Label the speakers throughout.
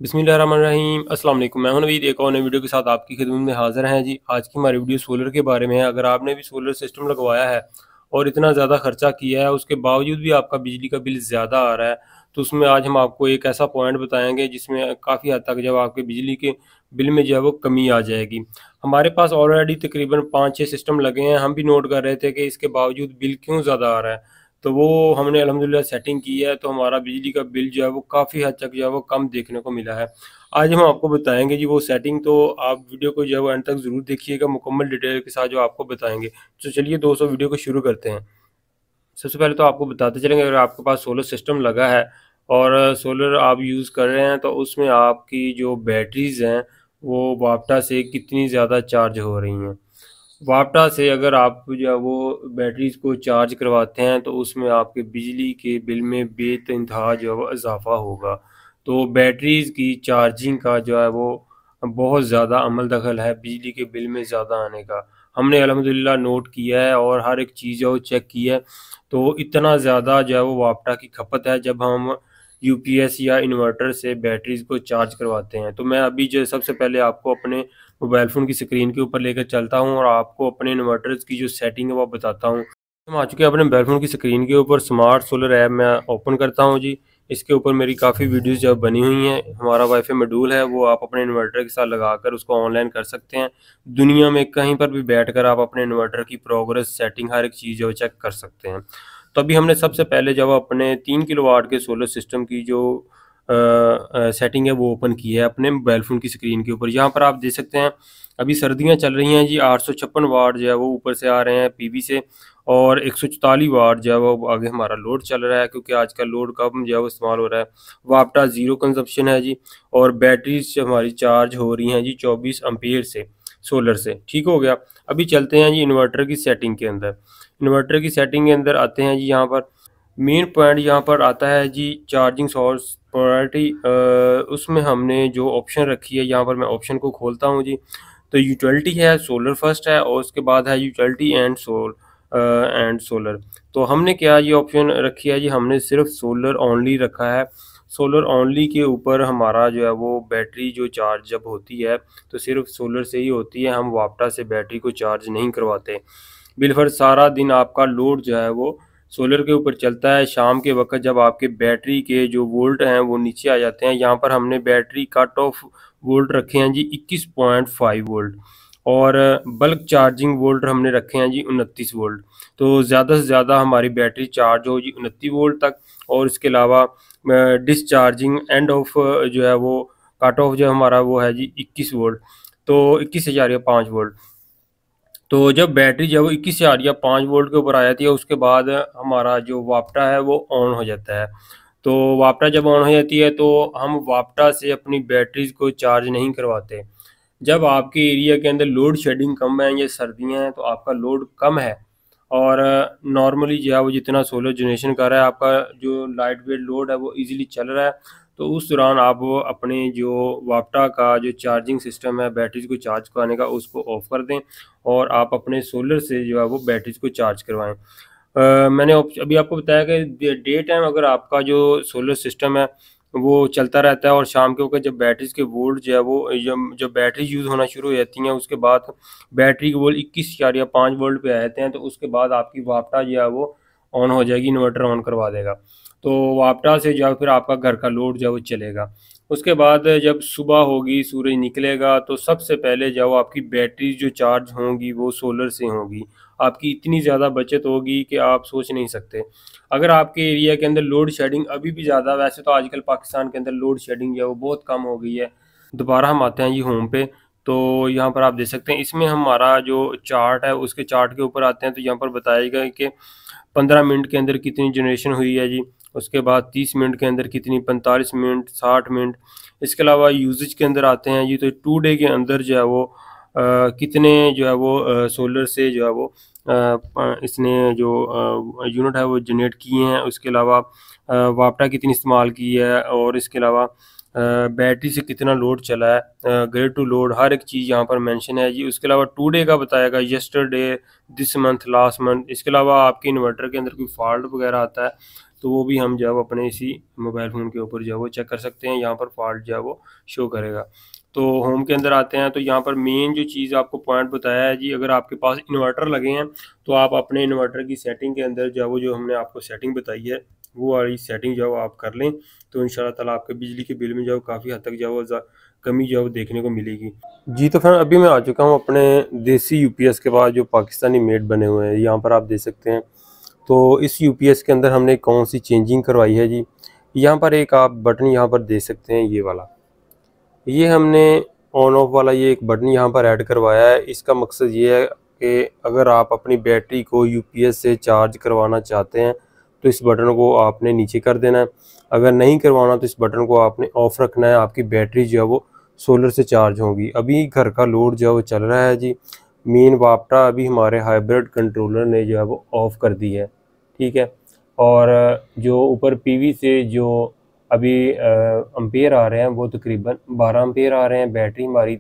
Speaker 1: बिस्मिल्लाहिर्रहमानिर्रहीम अस्सलाम वालेकुम। मैं हूं नवीद, एक और नई वीडियो के साथ आपकी खिदमत में हाजिर हैं जी। आज की हमारी वीडियो सोलर के बारे में है। अगर आपने भी सोलर सिस्टम लगवाया है और इतना ज़्यादा खर्चा किया है, उसके बावजूद भी आपका बिजली का बिल ज़्यादा आ रहा है, तो उसमें आज हम आपको एक ऐसा पॉइंट बताएंगे जिसमें काफ़ी हद तक जब आपके बिजली के बिल में जो है वो कमी आ जाएगी। हमारे पास ऑलरेडी तकरीबन 5-6 सिस्टम लगे हैं। हम भी नोट कर रहे थे कि इसके बावजूद बिल क्यों ज़्यादा आ रहा है, तो वो हमने अल्हम्दुलिल्लाह सेटिंग की है, तो हमारा बिजली का बिल जो है वो काफ़ी हद तक जो है वो कम देखने को मिला है। आज हम आपको बताएंगे जी वो सेटिंग, तो आप वीडियो को जो है वो एंड तक ज़रूर देखिएगा, मुकम्मल डिटेल के साथ जो आपको बताएंगे। तो चलिए दोस्तों, वीडियो को शुरू करते हैं। सबसे पहले तो आपको बताते चलेंगे, अगर आपके पास सोलर सिस्टम लगा है और सोलर आप यूज़ कर रहे हैं, तो उसमें आपकी जो बैटरीज हैं वो वापटा से कितनी ज़्यादा चार्ज हो रही हैं। वापटा से अगर आप जो है वो बैटरीज को चार्ज करवाते हैं, तो उसमें आपके बिजली के बिल में बेतनहा जो है वो इजाफा होगा। तो बैटरीज की चार्जिंग का जो है वो बहुत ज़्यादा अमल दखल है बिजली के बिल में ज़्यादा आने का। हमने अल्हम्दुलिल्लाह नोट किया है और हर एक चीज़ है वो चेक की है। तो इतना ज़्यादा जो है वो वापटा की खपत है जब हम यूपीएस या इन्वर्टर से बैटरीज को चार्ज करवाते हैं। तो मैं अभी जो सबसे पहले आपको अपने मोबाइल फ़ोन की स्क्रीन के ऊपर लेकर चलता हूँ और आपको अपने इन्वर्टर्स की जो सेटिंग है वो बताता हूँ। हम आ चुके हैं अपने मोबाइल फ़ोन की स्क्रीन के ऊपर। स्मार्ट सोलर ऐप मैं ओपन करता हूँ जी। इसके ऊपर मेरी काफ़ी वीडियोस जो बनी हुई हैं। हमारा वाईफाई मॉड्यूल है, वो आप अपने इन्वर्टर के साथ लगाकर उसको ऑनलाइन कर सकते हैं। दुनिया में कहीं पर भी बैठकर आप अपने इन्वर्टर की प्रोग्रेस, सेटिंग, हर एक चीज़ जो चेक कर सकते हैं। तो अभी हमने सबसे पहले जब अपने 3 किलोवाट के सोलर सिस्टम की जो सेटिंग है वो ओपन की है अपने मोबाइल फ़ोन की स्क्रीन के ऊपर। यहाँ पर आप देख सकते हैं अभी सर्दियाँ चल रही हैं जी। 856 वाट जो है वो ऊपर से आ रहे हैं पीवी से, और 144 वाट जो है वो आगे हमारा लोड चल रहा है, क्योंकि आजकल लोड कम जो है वो इस्तेमाल हो रहा है। वापटा ज़ीरो कंजप्शन है जी। और बैटरीज हमारी चार्ज हो रही हैं जी 24 एम्पीयर से, सोलर से। ठीक हो गया। अभी चलते हैं जी इन्वर्टर की सेटिंग के अंदर। इन्वर्टर की सेटिंग के अंदर आते हैं जी। यहाँ पर मेन पॉइंट यहाँ पर आता है जी चार्जिंग सोर्स प्रायोरिटी। उसमें हमने जो ऑप्शन रखी है, यहाँ पर मैं ऑप्शन को खोलता हूँ जी। तो यूटिलिटी है, सोलर फर्स्ट है, और उसके बाद है यूटिलिटी एंड सोलर। तो हमने क्या ये ऑप्शन रखी है जी, हमने सिर्फ सोलर ओनली रखा है। सोलर ओनली के ऊपर हमारा जो है वो बैटरी जो चार्ज जब होती है तो सिर्फ सोलर से ही होती है। हम वापटा से बैटरी को चार्ज नहीं करवाते। बिलफर सारा दिन आपका लोड जो है वो सोलर के ऊपर चलता है। शाम के वक्त जब आपके बैटरी के जो वोल्ट हैं वो नीचे आ जाते हैं, यहाँ पर हमने बैटरी कट ऑफ वोल्ट रखे हैं जी 21.5 वोल्ट, और बल्क चार्जिंग वोल्ट हमने रखे हैं जी 29 वोल्ट। तो ज़्यादा से ज़्यादा हमारी बैटरी चार्ज हो जी 29 वोल्ट तक। और इसके अलावा डिसचार्जिंग एंड ऑफ जो है वो कट ऑफ जो हमारा वो है जी 21 वोल्ट, तो 21,5 वोल्ट। तो जब बैटरी जो है वो 21,000 या 5 वोल्ट के ऊपर आ जाती है, उसके बाद हमारा जो वापटा है वो ऑन हो जाता है। तो वापटा जब ऑन हो जाती है तो हम वापटा से अपनी बैटरीज को चार्ज नहीं करवाते। जब आपके एरिया के अंदर लोड शेडिंग कम है, ये सर्दियाँ हैं तो आपका लोड कम है, और नॉर्मली जो है वो जितना सोलर जनरेशन कर रहा है, आपका जो लाइट वेट लोड है वो इजीली चल रहा है, तो उस दौरान आप अपने जो वापटा का जो चार्जिंग सिस्टम है बैटरीज को चार्ज कराने का, उसको ऑफ कर दें और आप अपने सोलर से जो है वो बैटरीज को चार्ज करवाएं। मैंने अभी आपको बताया कि डे टाइम अगर आपका जो सोलर सिस्टम है वो चलता रहता है, और शाम के वक्त जब बैटरीज के वोल्ट जो है वो जब बैटरी यूज़ होना शुरू हो जाती हैं, उसके बाद बैटरी के वोल्ट 21 या 5 वोल्ट पे आ जाते हैं, तो उसके बाद आपकी वापटा जो है वो ऑन हो जाएगी, इन्वर्टर ऑन करवा देगा। तो वापटा से जो है फिर आपका घर का लोड जो है वो चलेगा। उसके बाद जब सुबह होगी, सूरज निकलेगा, तो सबसे पहले जो आपकी बैटरी जो चार्ज होंगी वो सोलर से होंगी। आपकी इतनी ज़्यादा बचत होगी कि आप सोच नहीं सकते। अगर आपके एरिया के अंदर लोड शेडिंग अभी भी ज़्यादा, वैसे तो आजकल पाकिस्तान के अंदर लोड शेडिंग जो है वो बहुत कम हो गई है। दोबारा हम आते हैं जी होम पे। तो यहाँ पर आप देख सकते हैं, इसमें हमारा जो चार्ट है उसके चार्ट के ऊपर आते हैं, तो यहाँ पर बताएगा कि 15 मिनट के अंदर कितनी जनरेशन हुई है जी। उसके बाद 30 मिनट के अंदर कितनी, 45 मिनट, 60 मिनट। इसके अलावा यूजेज के अंदर आते हैं जी, तो 2 डे के अंदर जो है वो कितने जो है वो सोलर से जो है वो इसने जो यूनिट है वो जनरेट किए हैं। उसके अलावा वापटा कितनी इस्तेमाल की है, और इसके अलावा बैटरी से कितना लोड चला है, ग्रेड टू लोड, हर एक चीज़ यहाँ पर मेंशन है जी। उसके अलावा 2 डे का बताएगा, yesterday, this month, last month. इसके अलावा आपके इन्वर्टर के अंदर कोई फॉल्ट वगैरह आता है तो वो भी हम जो है वो अपने इसी मोबाइल फ़ोन के ऊपर जो है वो चेक कर सकते हैं। यहाँ पर फॉल्ट जो है वो शो करेगा। तो होम के अंदर आते हैं तो यहाँ पर मेन जो चीज़ आपको पॉइंट बताया है जी, अगर आपके पास इन्वर्टर लगे हैं तो आप अपने इन्वर्टर की सेटिंग के अंदर जो है वो, जो हमने आपको सेटिंग बताई है, वो वाली सेटिंग जो है वो आप कर लें, तो इंशाल्लाह ताला आपके बिजली के बिल में जो है काफ़ी हद तक जो है वो कमी जो है वो देखने को मिलेगी। जी तो फ्रेंड, अभी मैं आ चुका हूँ अपने देसी यूपीएस के बाद, जो पाकिस्तानी मेड बने हुए हैं, यहाँ पर आप देख सकते हैं। तो इस यूपीएस के अंदर हमने कौन सी चेंजिंग करवाई है जी, यहाँ पर एक आप बटन यहाँ पर देख सकते हैं, ये वाला, ये हमने ऑन ऑफ वाला ये एक बटन यहाँ पर ऐड करवाया है। इसका मकसद ये है कि अगर आप अपनी बैटरी को यूपीएस से चार्ज करवाना चाहते हैं तो इस बटन को आपने नीचे कर देना है। अगर नहीं करवाना तो इस बटन को आपने ऑफ रखना है। आपकी बैटरी जो है वो सोलर से चार्ज होगी। अभी घर का लोड जो है वो चल रहा है जी। मेन वापटा अभी हमारे हाइब्रिड कंट्रोलर ने जो है वो ऑफ कर दी है, ठीक है। और जो ऊपर पीवी से जो अभी अम्पेयर आ रहे हैं वो तकरीबन 12 अम्पेयर आ रहे हैं। बैटरी हमारी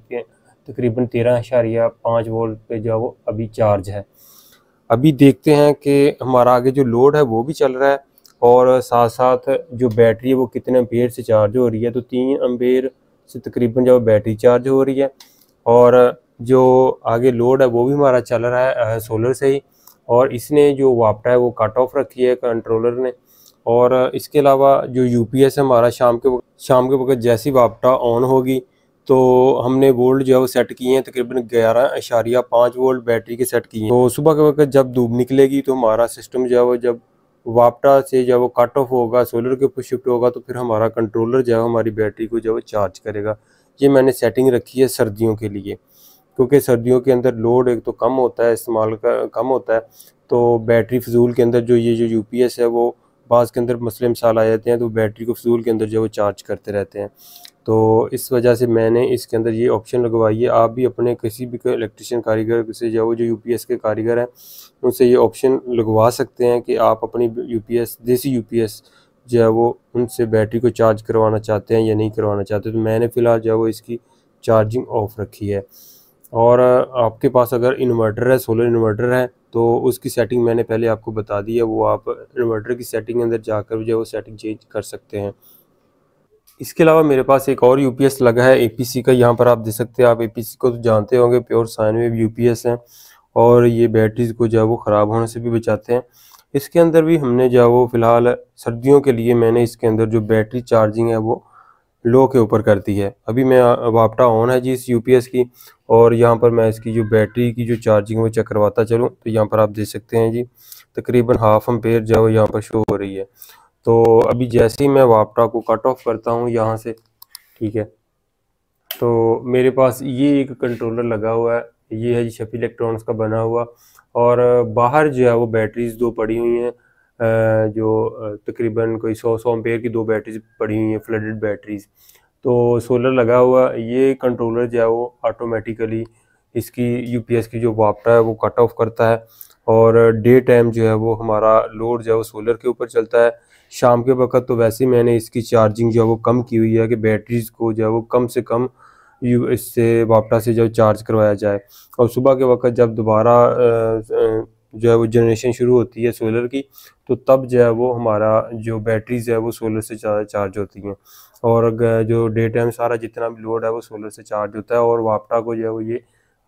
Speaker 1: तकरीबन 13.5 वोल्ट पे जो है वो अभी चार्ज है। अभी देखते हैं कि हमारा आगे जो लोड है वो भी चल रहा है और साथ साथ जो बैटरी है वो कितने अम्पेयर से चार्ज हो रही है। तो 3 अम्पेयर से तकरीबन जो बैटरी चार्ज हो रही है और जो आगे लोड है वो भी हमारा चल रहा है सोलर से ही। और इसने जो वापटा है वो कट ऑफ रखी है कंट्रोलर ने। और इसके अलावा जो यूपीएस है हमारा, शाम के वक्त जैसी वापटा ऑन होगी तो हमने वोल्ट जो है वो सेट किए हैं तकरीबन 11.5 वोल्ट बैटरी के सेट किए हैं। तो सुबह के वक्त जब धूप निकलेगी तो हमारा सिस्टम जो है वो, जब वापटा से जो है वो कट ऑफ होगा, सोलर के ऊपर शिफ्ट होगा, तो फिर हमारा कंट्रोलर जो है हमारी बैटरी को जो है वो चार्ज करेगा। ये मैंने सेटिंग रखी है सर्दियों के लिए, क्योंकि सर्दियों के अंदर लोड एक तो कम होता है, इस्तेमाल का कम होता है, तो बैटरी फजूल के अंदर जो ये जो यूपीएस है वो बाज़ के अंदर मसले मसाल आ जाते हैं, तो बैटरी को फजूल के अंदर जो है वो चार्ज करते रहते हैं। तो इस वजह से मैंने इसके अंदर ये ऑप्शन लगवाई है। आप भी अपने किसी भी इलेक्ट्रिशियन कारीगर से जो वो जो यूपीएस के कारीगर हैं उनसे ये ऑप्शन लगवा सकते हैं कि आप अपनी यूपीएस, देसी यूपीएस जो है वो, उनसे बैटरी को चार्ज करवाना चाहते हैं या नहीं करवाना चाहते। तो मैंने फ़िलहाल जो है वो इसकी चार्जिंग ऑफ रखी है। और आपके पास अगर इन्वर्टर है, सोलर इन्वर्टर है, तो उसकी सेटिंग मैंने पहले आपको बता दी है। वो आप इन्वर्टर की सेटिंग के अंदर जाकर जो है वो सेटिंग चेंज कर सकते हैं। इसके अलावा मेरे पास एक और यूपीएस लगा है एपीसी का, यहाँ पर आप देख सकते हैं। आप एपीसी को तो जानते होंगे, प्योर साइन वेव यूपीएस है और ये बैटरीज को जो है वो ख़राब होने से भी बचाते हैं। इसके अंदर भी हमने जो है वो फ़िलहाल सर्दियों के लिए मैंने इसके अंदर जो बैटरी चार्जिंग है वो लो के ऊपर कर दी है। अभी मैं वापटा ऑन है जी इस यूपीएस की, और यहाँ पर मैं इसकी जो बैटरी की जो चार्जिंग वो चेक करवाता चलूँ तो यहाँ पर आप देख सकते हैं जी, तकरीबन 1/2 एम्पेयर जो है यहाँ पर शो हो रही है। तो अभी जैसे ही मैं वापटा को कट ऑफ करता हूँ यहाँ से, ठीक है, तो मेरे पास ये एक कंट्रोलर लगा हुआ है। ये है जी शफी इलेक्ट्रॉनिक्स का बना हुआ, और बाहर जो है वो बैटरीज 2 पड़ी हुई हैं, जो तकरीबन कोई 100 एम्पेयर की 2 बैटरीज पड़ी हुई हैं, फ्लडेड बैटरीज। तो सोलर लगा हुआ, ये कंट्रोलर जो है वो ऑटोमेटिकली इसकी यूपीएस की जो वापटा है वो कट ऑफ करता है। और डे टाइम जो है वो हमारा लोड जो है वो सोलर के ऊपर चलता है। शाम के वक्त तो वैसे ही मैंने इसकी चार्जिंग जो है वो कम की हुई है कि बैटरीज को जो है वो कम से कम इससे वापटा से जो चार्ज करवाया जाए। और सुबह के वक्त जब दोबारा जो है वो जनरेशन शुरू होती है सोलर की, तो तब जो है वो हमारा जो बैटरीज है वो सोलर से चार्ज होती हैं। और जो डे टाइम सारा जितना भी लोड है वो सोलर से चार्ज होता है, और वापटा को जो है वो ये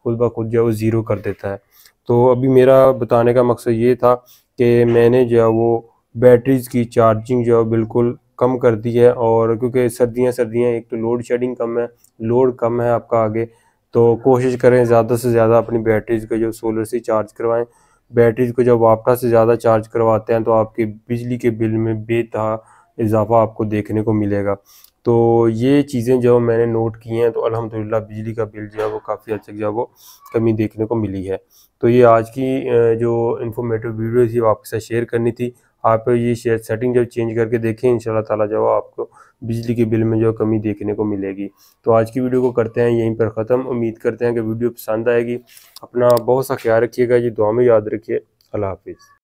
Speaker 1: खुद ब खुद जो है वो ज़ीरो कर देता है। तो अभी मेरा बताने का मकसद ये था कि मैंने जो है वो बैटरीज़ की चार्जिंग जो है बिल्कुल कम कर दी है। और क्योंकि सर्दियाँ एक तो लोड कम है आपका आगे, तो कोशिश करें ज़्यादा से ज़्यादा अपनी बैटरीज़ को जो सोलर से चार्ज करवाएं। बैटरीज़ को जब वापटा से ज़्यादा चार्ज करवाते हैं तो आपके बिजली के बिल में बेतहा इजाफा आपको देखने को मिलेगा। तो ये चीज़ें जो मैंने नोट की हैं, तो अल्हम्दुलिल्लाह बिजली का बिल जो है वो काफ़ी हद तक जो है वो कमी देखने को मिली है। तो ये आज की जो इन्फॉर्मेटिव वीडियो थी वो आपके साथ शेयर करनी थी। आप ये सेटिंग जब चेंज करके देखें, इंशाल्लाह ताला जो है आपको बिजली के बिल में जो कमी देखने को मिलेगी। तो आज की वीडियो को करते हैं यहीं पर ख़त्म। उम्मीद करते हैं कि वीडियो पसंद आएगी। अपना बहुत सा ख्याल रखिएगा जी, दुआ में याद रखिए। अल्लाह हाफिज़।